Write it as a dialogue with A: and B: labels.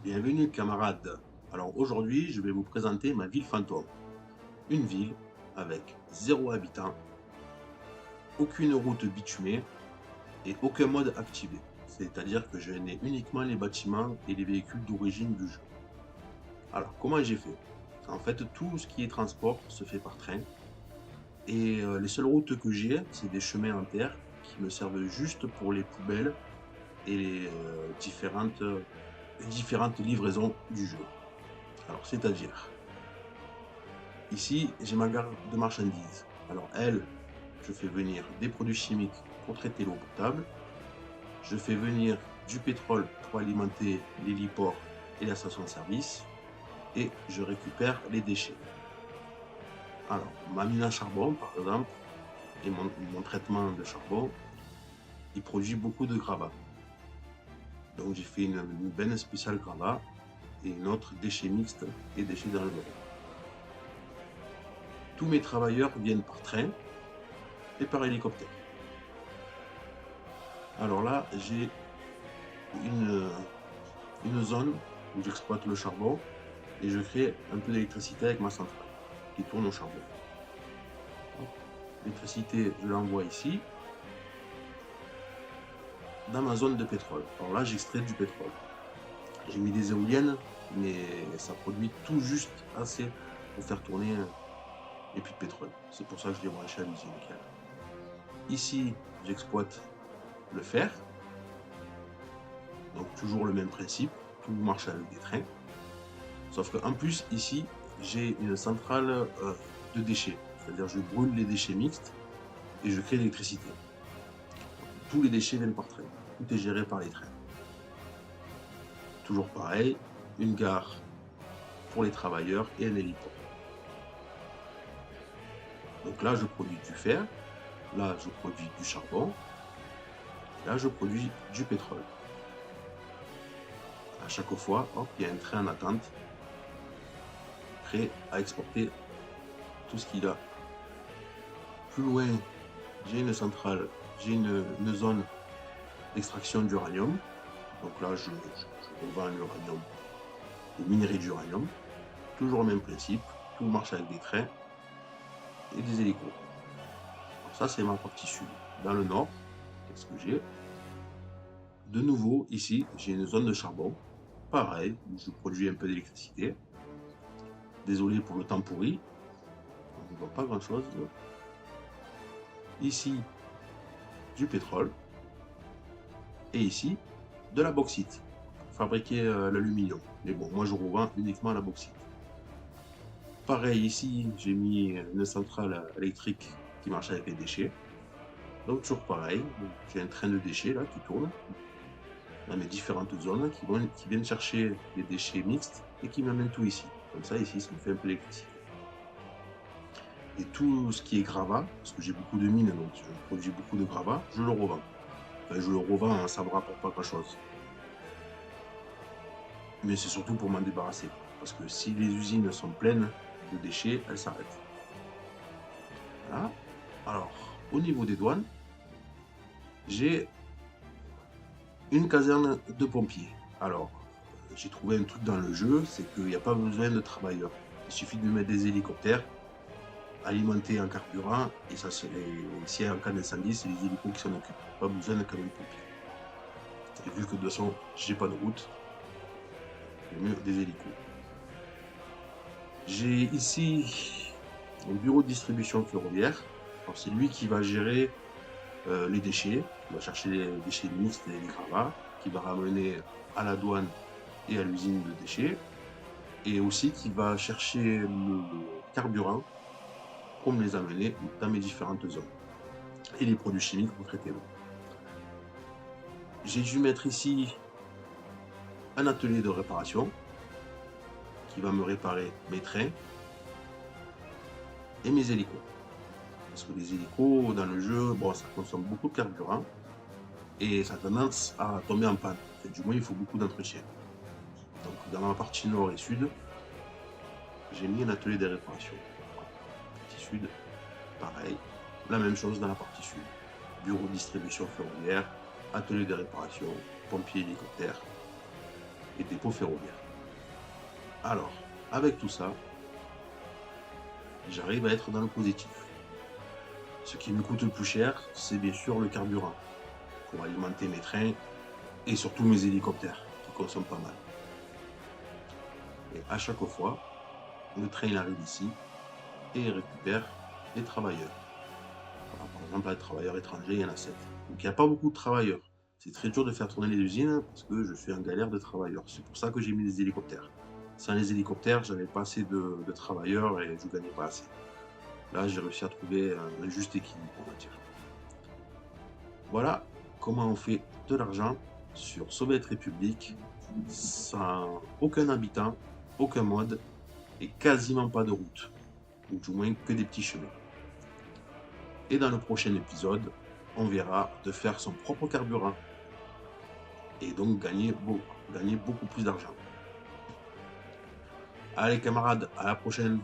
A: Bienvenue camarades. Alors aujourd'hui, je vais vous présenter ma ville fantôme. Une ville avec zéro habitant, aucune route bitumée et aucun mode activé. C'est-à-dire que je n'ai uniquement les bâtiments et les véhicules d'origine du jeu. Alors comment j'ai fait? En fait, tout ce qui est transport se fait par train. Et les seules routes que j'ai, c'est des chemins en terre qui me servent juste pour les poubelles et les différentes livraisons du jeu. Alors c'est-à-dire ici, j'ai ma gare de marchandises. Alors elle, je fais venir des produits chimiques pour traiter l'eau potable. Je fais venir du pétrole pour alimenter l'héliport et la station-service. Et je récupère les déchets. Alors, ma mine à charbon, par exemple, et mon traitement de charbon, il produit beaucoup de gravats. Donc j'ai fait une benne spéciale gravat et une autre déchets mixtes et déchets d'enlèvement. Tous mes travailleurs viennent par train et par hélicoptère. Alors là, j'ai une, une zone où j'exploite le charbon et je crée un peu d'électricité avec ma centrale qui tourne au charbon. L'électricité, je l'envoie ici, dans ma zone de pétrole. Alors là, j'extrais du pétrole. J'ai mis des éoliennes, mais ça produit tout juste assez pour faire tourner les puits de pétrole. C'est pour ça que je l'ai branché à l'usine. Ici, j'exploite le fer. Donc toujours le même principe, tout marche avec des trains. Sauf qu'en plus, ici, j'ai une centrale de déchets. C'est-à-dire je brûle les déchets mixtes et je crée l'électricité. Tous les déchets viennent par train. Tout est géré par les trains. Toujours pareil, une gare pour les travailleurs et un héliport. Donc là, je produis du fer, là, je produis du charbon, et là, je produis du pétrole. À chaque fois, hop, il y a un train en attente, prêt à exporter tout ce qu'il a. Plus loin, j'ai une centrale, j'ai une zone d'extraction d'uranium. Donc là, je revends l'uranium, les minerais d'uranium. Toujours le même principe, tout marche avec des trains et des hélicos. Alors ça, c'est ma partie sud. Dans le nord, qu'est-ce que j'ai? De nouveau, ici, j'ai une zone de charbon. Pareil, où je produis un peu d'électricité. Désolé pour le temps pourri. On ne voit pas grand-chose. Ici, du pétrole. Et ici, de la bauxite. Fabriquer l'aluminium. Mais bon, moi, je revends uniquement la bauxite. Pareil, ici, j'ai mis une centrale électrique qui marche avec les déchets. Donc, toujours pareil, j'ai un train de déchets là qui tourne dans mes différentes zones qui viennent chercher les déchets mixtes et qui m'amènent tout ici. Comme ça, ici, ça me fait un peu d'électricité. Et tout ce qui est gravat, parce que j'ai beaucoup de mines, donc je produis beaucoup de gravat, je le revends. Enfin, je le revends, hein, ça ne me rapporte pas grand-chose. Mais c'est surtout pour m'en débarrasser. Parce que si les usines sont pleines de déchets, elles s'arrêtent. Voilà. Alors, au niveau des douanes, j'ai une caserne de pompiers. Alors, j'ai trouvé un truc dans le jeu, c'est qu'il n'y a pas besoin de travailleurs. Il suffit de mettre des hélicoptères alimentés en carburant et ça s'il y a un cas d'incendie, c'est les hélicos qui s'en occupent. Pas besoin de camion de pompiers. Et vu que de toute façon, j'ai pas de route, mieux des hélicos. J'ai ici un bureau de distribution ferroviaire. C'est lui qui va gérer les déchets, qui va chercher les déchets mixtes et les gravats, qui va ramener à la douane et à l'usine de déchets, et aussi qui va chercher le carburant pour me les amener dans mes différentes zones, et les produits chimiques pour traiter l'eau. J'ai dû mettre ici un atelier de réparation qui va me réparer mes trains et mes hélicos. Parce que les hélicos dans le jeu, bon, ça consomme beaucoup de carburant et ça a tendance à tomber en panne. Enfin, du moins, il faut beaucoup d'entretien. Donc, dans la partie nord et sud, j'ai mis un atelier de réparation. Partie sud, pareil. La même chose dans la partie sud. Bureau de distribution ferroviaire, atelier de réparation, pompier hélicoptère. et dépôt ferroviaire. Alors, avec tout ça, j'arrive à être dans le positif. Ce qui me coûte le plus cher, c'est bien sûr le carburant pour alimenter mes trains et surtout mes hélicoptères qui consomment pas mal. Et à chaque fois, le train il arrive ici et il récupère les travailleurs. Voilà, par exemple, les travailleurs étrangers, il y en a 7. Donc il n'y a pas beaucoup de travailleurs. C'est très dur de faire tourner les usines parce que je suis en galère de travailleurs. C'est pour ça que j'ai mis des hélicoptères. Sans les hélicoptères, j'avais pas assez de travailleurs et je gagnais pas assez. Là, j'ai réussi à trouver un juste équilibre, on va dire. Voilà comment on fait de l'argent sur Soviet République sans aucun habitant, aucun mode et quasiment pas de route, ou du moins que des petits chemins. Et dans le prochain épisode, on verra de faire son propre carburant et donc gagner beaucoup plus d'argent. Allez camarades, à la prochaine!